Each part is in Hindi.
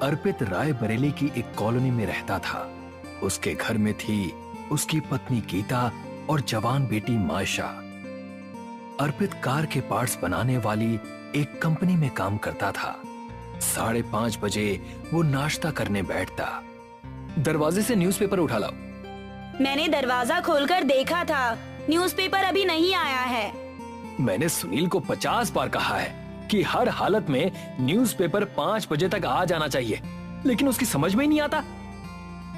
अर्पित रायबरेली की एक कॉलोनी में रहता था। उसके घर में थी उसकी पत्नी गीता और जवान बेटी मायशा। अर्पित कार के पार्ट्स बनाने वाली एक कंपनी में काम करता था। 5:30 बजे वो नाश्ता करने बैठता। दरवाजे से न्यूज़पेपर उठा लाओ। मैंने दरवाजा खोलकर देखा था, न्यूज़पेपर अभी नहीं आया है। मैंने सुनील को 50 बार कहा है कि हर हालत में न्यूज़पेपर 5 बजे तक आ जाना चाहिए, लेकिन उसकी समझ में ही नहीं आता।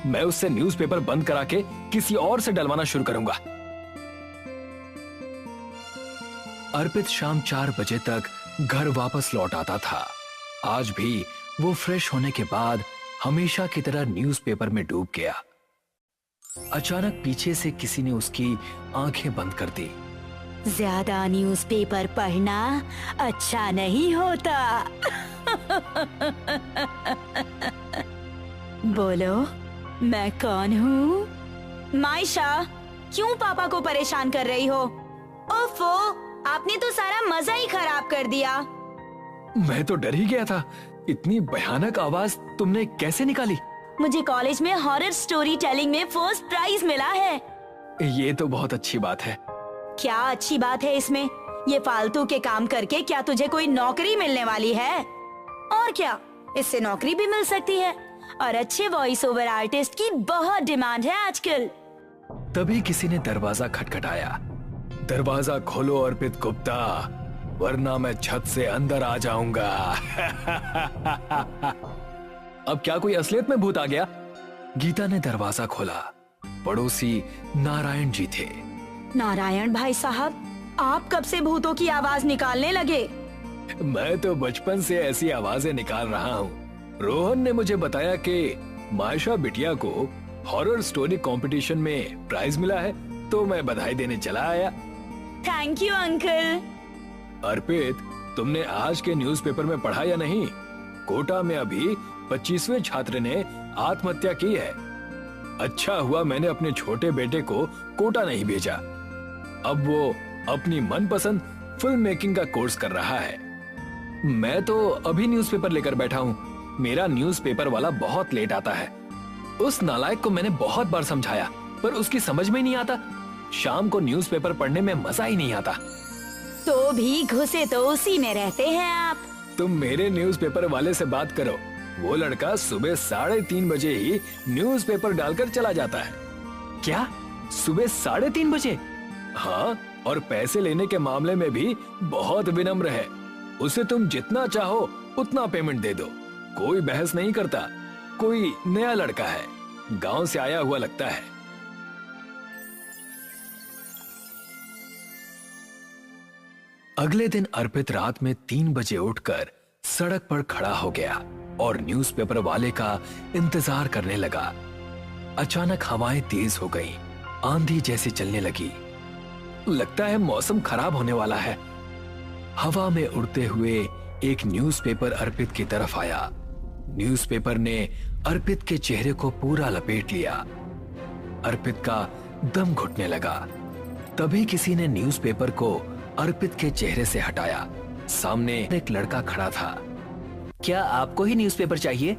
मैं उससे न्यूज़पेपर बंद करा के किसी और से डलवाना शुरू करूंगा। अर्पित शाम 4 बजे तक घर वापस लौट आता था। आज भी वो फ्रेश होने के बाद हमेशा की तरह न्यूज़पेपर में डूब गया। अचानक पीछे से किसी ने उसकी आंखें बंद कर दी। ज्यादा न्यूज़पेपर पढ़ना अच्छा नहीं होता। बोलो, मैं कौन हूँ? मायशा, क्यों पापा को परेशान कर रही हो? ओफो, आपने तो सारा मजा ही खराब कर दिया। मैं तो डर ही गया था। इतनी भयानक आवाज तुमने कैसे निकाली? मुझे कॉलेज में हॉरर स्टोरी टेलिंग में फर्स्ट प्राइज मिला है। ये तो बहुत अच्छी बात है। क्या अच्छी बात है इसमें? ये फालतू के काम करके क्या तुझे कोई नौकरी मिलने वाली है? और क्या, इससे नौकरी भी मिल सकती है और अच्छे वॉइस ओवर आर्टिस्ट की बहुत डिमांड है आजकल। तभी किसी ने दरवाजा खटखटाया। दरवाजा खोलो अर्पित गुप्ता, वरना मैं छत से अंदर आ जाऊंगा। अब क्या कोई असलियत में भूत आ गया? गीता ने दरवाजा खोला। पड़ोसी नारायण जी थे। नारायण भाई साहब, आप कब से भूतों की आवाज निकालने लगे? मैं तो बचपन से ऐसी आवाजें निकाल रहा हूँ। रोहन ने मुझे बताया कि मायशा बिटिया को हॉरर स्टोरी कंपटीशन में प्राइज मिला है, तो मैं बधाई देने चला आया। Thank you uncle. अर्पित, तुमने आज के न्यूज़पेपर में पढ़ा या नहीं? कोटा में अभी 25वें छात्र ने आत्महत्या की है। अच्छा हुआ मैंने अपने छोटे बेटे को कोटा नहीं भेजा। अब वो अपनी मनपसंद फिल्म मेकिंग का कोर्स कर रहा है। मैं तो अभी न्यूज़पेपर लेकर बैठा हूँ। मेरा न्यूज़पेपर वाला बहुत लेट आता है। उस नालायक को मैंने बहुत बार समझाया, पर उसकी समझ में नहीं आता। शाम को न्यूज़पेपर पढ़ने में मजा ही नहीं आता। तो भी घुसे तो उसी में रहते हैं आप। तुम मेरे न्यूज़पेपर वाले से बात करो। वो लड़का सुबह 3:30 बजे ही न्यूज़पेपर डालकर चला जाता है। क्या? सुबह 3:30 बजे? हाँ, और पैसे लेने के मामले में भी बहुत विनम्र है। उसे तुम जितना चाहो उतना पेमेंट दे दो, कोई बहस नहीं करता। कोई नया लड़का है, गांव से आया हुआ लगता है। अगले दिन अर्पित रात में 3 बजे उठकर सड़क पर खड़ा हो गया और न्यूज़पेपर वाले का इंतजार करने लगा। अचानक हवाएं तेज हो गईं, आंधी जैसे चलने लगी। लगता है मौसम खराब होने वाला है। हवा में उड़ते हुए एक न्यूज़पेपर अर्पित की तरफ आया। न्यूज़पेपर ने अर्पित के चेहरे को पूरा लपेट लिया। अर्पित का दम घुटने लगा। तभी किसी ने न्यूज़पेपर को अर्पित के चेहरे से हटाया। सामने एक लड़का खड़ा था। क्या आपको ही न्यूज़पेपर चाहिए?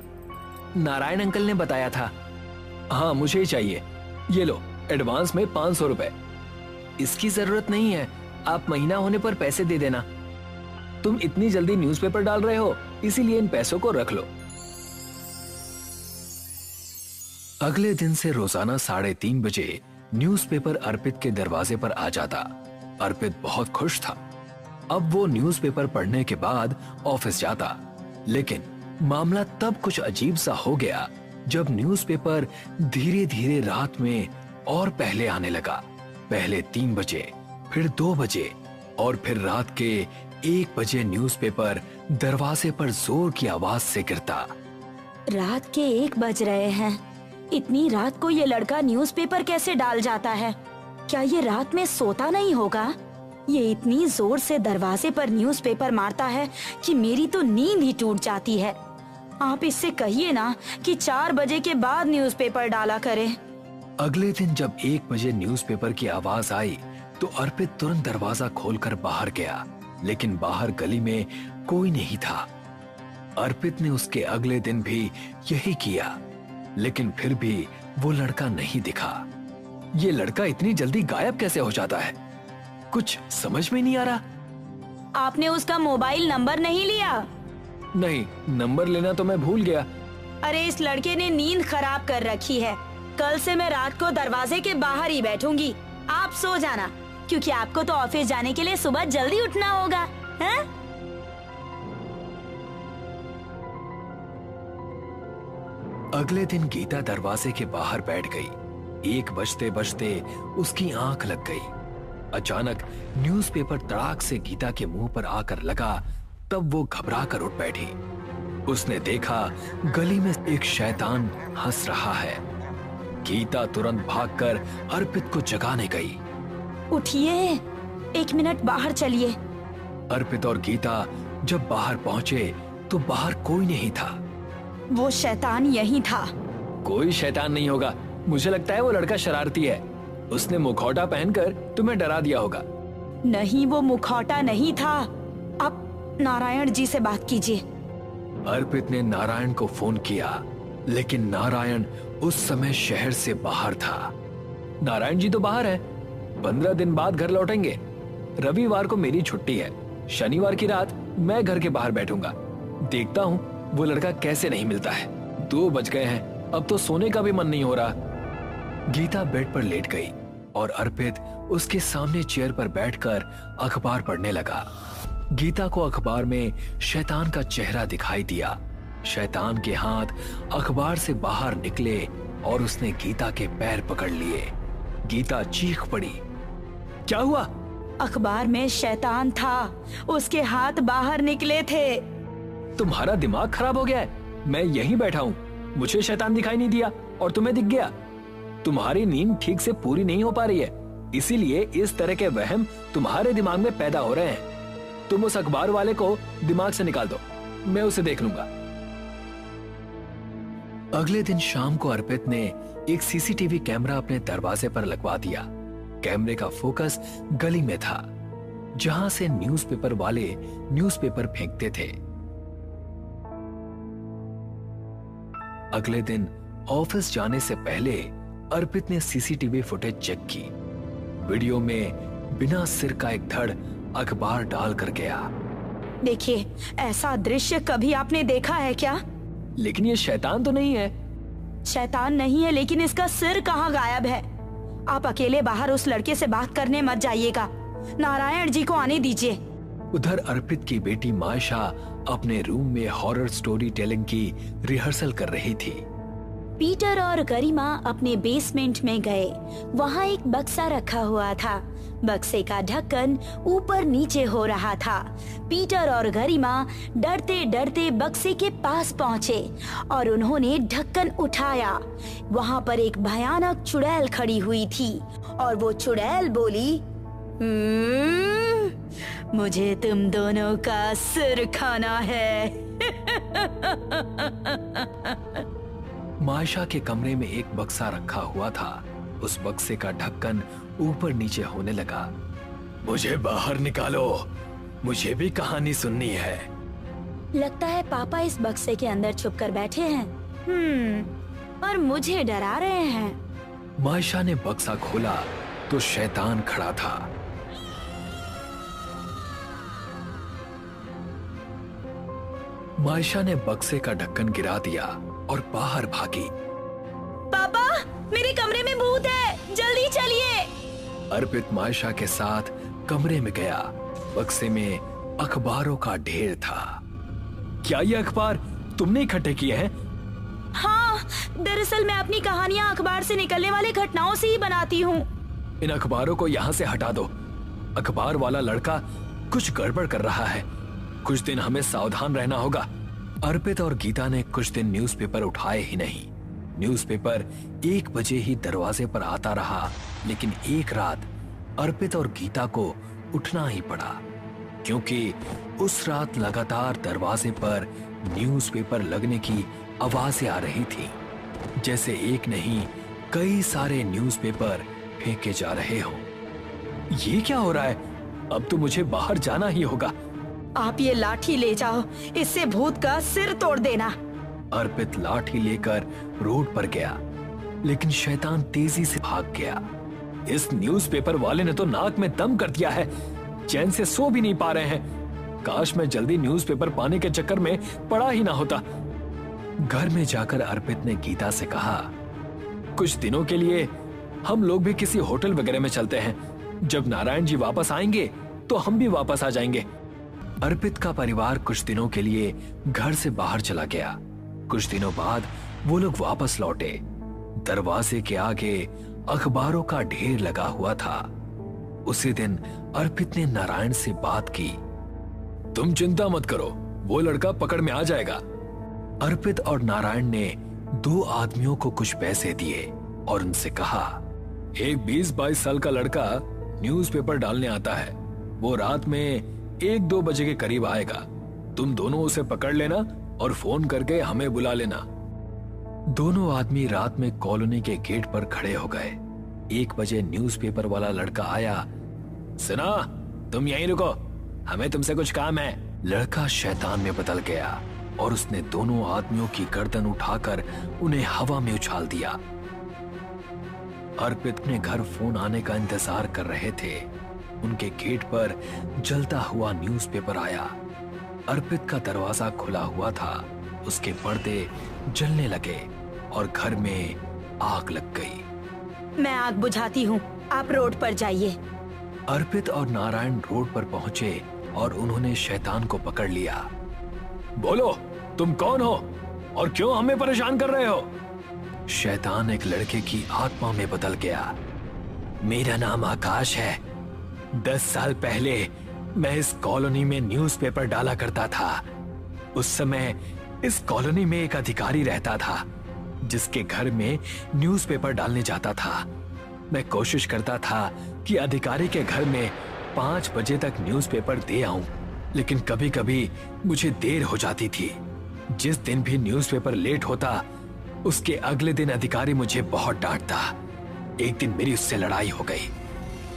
नारायण अंकल ने बताया था। हाँ, मुझे ही चाहिए। ये लो, एडवांस में 500 रुपए। इसकी जरूरत नहीं है, आप महीना होने पर पैसे दे देना। तुम इतनी जल्दी न्यूज़पेपर डाल रहे हो, इसीलिए इन पैसों को रख लो। अगले दिन से रोजाना 3:30 बजे न्यूज़पेपर अर्पित के दरवाजे पर आ जाता। अर्पित बहुत खुश था। अब वो न्यूज़पेपर पढ़ने के बाद ऑफिस जाता। लेकिन मामला तब कुछ अजीब सा हो गया जब न्यूज़पेपर धीरे धीरे रात में और पहले आने लगा। पहले 3 बजे, फिर 2 बजे और फिर रात के 1 बजे न्यूज़पेपर दरवाजे पर जोर की आवाज से गिरता। रात के 1 बज रहे हैं। इतनी रात को ये लड़का न्यूज़पेपर कैसे डाल जाता है? क्या ये रात में सोता नहीं होगा? ये इतनी जोर से दरवाजे पर न्यूज़पेपर मारता है कि मेरी तो नींद ही टूट जाती है। आप इससे कहिए ना कि 4 बजे के बाद न्यूज़पेपर डाला करे। अगले दिन जब 1 बजे न्यूज़पेपर की आवाज आई तो अर्पित तुरंत दरवाजा खोलकर बाहर गया, लेकिन बाहर गली में कोई नहीं था। अर्पित ने उसके अगले दिन भी यही किया, लेकिन फिर भी वो लड़का नहीं दिखा। ये लड़का इतनी जल्दी गायब कैसे हो जाता है, कुछ समझ में नहीं आ रहा। आपने उसका मोबाइल नंबर नहीं लिया? नहीं, नंबर लेना तो मैं भूल गया। अरे इस लड़के ने नींद खराब कर रखी है। कल से मैं रात को दरवाजे के बाहर ही बैठूंगी। आप सो जाना, क्योंकि आपको तो ऑफिस जाने के लिए सुबह जल्दी उठना होगा, हैं? अगले दिन गीता दरवाजे के बाहर बैठ गई। 1 बजते बजते उसकी आंख लग गई। अचानक न्यूज़पेपर तड़ाक से गीता के मुंह पर आकर लगा, तब वो घबरा कर उठ बैठी। उसने देखा गली में एक शैतान हंस रहा है। गीता तुरंत भागकर अर्पित को जगाने गई। उठिए, 1 मिनट बाहर चलिए। अर्पित और गीता जब बाहर पहुंचे तो बाहर कोई नहीं था। वो शैतान यही था। कोई शैतान नहीं होगा, मुझे लगता है वो लड़का शरारती है। उसने मुखौटा पहनकर तुम्हें डरा दिया होगा। नहीं, वो मुखौटा नहीं था। आप नारायण जी से बात कीजिए। अर्पित ने नारायण को फोन किया, लेकिन नारायण उस समय शहर से बाहर था। नारायण जी तो बाहर है, 15 दिन बाद घर लौटेंगे। रविवार को मेरी छुट्टी है, शनिवार की रात मैं घर के बाहर बैठूंगा। देखता हूँ वो लड़का कैसे नहीं मिलता है। 2 बज गए हैं, अब तो सोने का भी मन नहीं हो रहा। गीता बेड पर लेट गई और अर्पित उसके सामने चेयर पर बैठकर अखबार पढ़ने लगा। गीता को अखबार में शैतान का चेहरा दिखाई दिया। शैतान के हाथ अखबार से बाहर निकले और उसने गीता के पैर पकड़ लिए। गीता चीख पड़ी, क्या हुआ? अखबार में शैतान था, उसके हाथ बाहर निकले थे। तुम्हारा दिमाग खराब हो गया है? मैं यहीं बैठा हूँ, मुझे शैतान दिखाई नहीं दिया और तुम्हें दिख गया। तुम्हारी नींद ठीक से पूरी नहीं हो पा रही है, इसीलिए इस तरह के वहम तुम्हारे दिमाग में पैदा हो रहे हैं। तुम उस अखबार वाले को दिमाग से निकाल दो, मैं उसे देख लूंगा। अगले दिन शाम को अर्पित ने एक सीसीटीवी कैमरा अपने दरवाजे पर लगवा दिया। कैमरे का फोकस गली में था, जहां से न्यूज़पेपर वाले न्यूज़पेपर फेंकते थे। अगले दिन ऑफिस जाने से पहले अर्पित ने सीसीटीवी फुटेज चेक की। वीडियो में बिना सिर का एक धड़ अखबार डाल कर गया। देखिए, ऐसा दृश्य कभी आपने देखा है क्या? लेकिन ये शैतान तो नहीं है। शैतान नहीं है, लेकिन इसका सिर कहाँ गायब है? आप अकेले बाहर उस लड़के से बात करने मत जाइएगा। नारायण जी को आने दीजिए। उधर अर्पित की बेटी मायशा अपने रूम में हॉरर स्टोरी टेलिंग की रिहर्सल कर रही थी। पीटर और गरिमा अपने बेसमेंट में गए। वहाँ एक बक्सा रखा हुआ था। बक्से का ढक्कन ऊपर नीचे हो रहा था। पीटर और गरिमा डरते डरते बक्से के पास पहुँचे और उन्होंने ढक्कन उठाया। वहाँ पर एक भयानक चुड़ैल खड़ी हुई थी और वो चुड़ैल बोली, मुझे तुम दोनों का सिर खाना है। मायशा के कमरे में एक बक्सा रखा हुआ था। उस बक्से का ढक्कन ऊपर नीचे होने लगा। मुझे बाहर निकालो, मुझे भी कहानी सुननी है। लगता है पापा इस बक्से के अंदर छुप कर बैठे हैं। और मुझे डरा रहे हैं। मायशा ने बक्सा खोला तो शैतान खड़ा था। मायशा ने बक्से का ढक्कन गिरा दिया और बाहर भागी। पापा, मेरे कमरे में भूत है, जल्दी चलिए। अर्पित मायशा के साथ कमरे में गया। बक्से में अखबारों का ढेर था। क्या ये अखबार तुमने इकट्ठे किए हैं? हाँ, दरअसल मैं अपनी कहानियाँ अखबार से निकलने वाले घटनाओं से ही बनाती हूँ। इन अखबारों को यहाँ से हटा दो। अखबार वाला लड़का कुछ गड़बड़ कर रहा है। कुछ दिन हमें सावधान रहना होगा। अर्पित और गीता ने कुछ दिन न्यूज़पेपर उठाए ही नहीं। न्यूज़पेपर 1 बजे ही दरवाजे पर आता रहा, लेकिन एक रात अर्पित और गीता को उठना ही पड़ा, क्योंकि उस रात लगातार दरवाजे पर न्यूज़पेपर लगने की आवाजें आ रही थी, जैसे एक नहीं कई सारे न्यूज़पेपर फेंके जा रहे हों। ये क्या हो रहा है? अब तो मुझे बाहर जाना ही होगा। आप ये लाठी ले जाओ, इससे भूत का सिर तोड़ देना। अर्पित लाठी लेकर रोड पर गया, लेकिन शैतान तेजी से भाग गया। इस न्यूज़पेपर वाले ने तो नाक में दम कर दिया है, चैन से सो भी नहीं पा रहे हैं। काश मैं जल्दी न्यूज़पेपर पाने के चक्कर में पड़ा ही ना होता। घर में जाकर अर्पित ने गीता से कहा, कुछ दिनों के लिए हम लोग भी किसी होटल वगैरह में चलते हैं। जब नारायण जी वापस आएंगे तो हम भी वापस आ जाएंगे। अर्पित का परिवार कुछ दिनों के लिए घर से बाहर चला गया। कुछ दिनों बाद वो लोग वापस लौटे। दरवाजे के आगे अखबारों का ढेर लगा हुआ था। उसी दिन अर्पित ने नारायण से बात की। तुम चिंता मत करो, वो लड़का पकड़ में आ जाएगा। अर्पित और नारायण ने 2 आदमियों को कुछ पैसे दिए और उनसे कहा, एक 20-22 साल का लड़का न्यूज़पेपर डालने आता है। वो रात में 1-2 बजे के करीब आएगा। तुम दोनों उसे पकड़ लेना और फोन करके हमें बुला लेना। दोनों आदमी रात में कॉलोनी के गेट पर खड़े हो गए। 1 बजे न्यूज़पेपर वाला लड़का आया। सुना, तुम यहीं रुको, हमें तुमसे कुछ काम है। लड़का शैतान में बदल गया और उसने दोनों आदमियों की गर्दन उठाकर उन्हें हवा में उछाल दिया। अर्पित अपने घर फोन आने का इंतजार कर रहे थे। उनके गेट पर जलता हुआ न्यूज़पेपर आया। अर्पित का दरवाजा खुला हुआ था, उसके पर्दे जलने लगे और घर में आग लग गई। मैं आग बुझाती हूँ, आप रोड पर जाइए। अर्पित और नारायण रोड पर पहुंचे और उन्होंने शैतान को पकड़ लिया। बोलो, तुम कौन हो और क्यों हमें परेशान कर रहे हो? शैतान एक लड़के की आत्मा में बदल गया। मेरा नाम आकाश है। 10 साल पहले मैं इस कॉलोनी में न्यूज़पेपर डाला करता था। उस समय इस कॉलोनी में एक अधिकारी रहता था जिसके घर में न्यूज़पेपर डालने जाता था। मैं कोशिश करता था कि अधिकारी के घर में 5 बजे तक न्यूज़पेपर दे आऊं, लेकिन कभी कभी मुझे देर हो जाती थी। जिस दिन भी न्यूज़पेपर लेट होता, उसके अगले दिन अधिकारी मुझे बहुत डांटता। एक दिन मेरी उससे लड़ाई हो गई।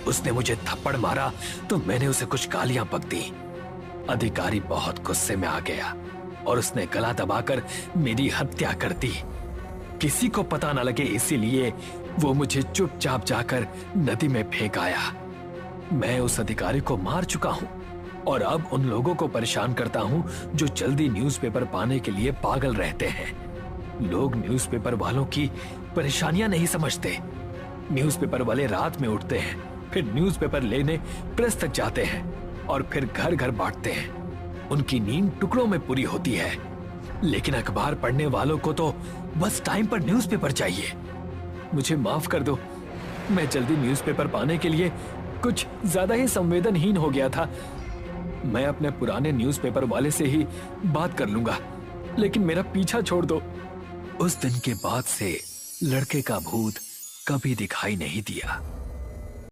उसने मुझे थप्पड़ मारा तो मैंने उसे कुछ गालियां बक दी। अधिकारी बहुत गुस्से में आ गया और उसने गला दबाकर मेरी हत्या कर दी। किसी को पता न लगे इसीलिए वो मुझे चुपचाप जाकर नदी में फेंक आया। मैं उस अधिकारी को मार चुका हूं और अब उन लोगों को परेशान करता हूं जो जल्दी न्यूज़पेपर पाने के लिए पागल रहते हैं। लोग न्यूज़पेपर वालों की परेशानियां नहीं समझते। न्यूज़पेपर वाले रात में उठते हैं, फिर न्यूज़पेपर लेने प्रेस तक जाते हैं और फिर घर घर बांटते हैं। उनकी नींद टुकड़ों में पूरी होती है, लेकिन अखबार पढ़ने वालों को तो बस टाइम पर न्यूज़पेपर चाहिए। मुझे माफ कर दो, मैं जल्दी न्यूज़पेपर पाने के लिए कुछ ज्यादा ही संवेदनहीन हो गया था। मैं अपने पुराने न्यूज़पेपर वाले से ही बात कर लूंगा, लेकिन मेरा पीछा छोड़ दो। उस दिन के बाद से लड़के का भूत कभी दिखाई नहीं दिया।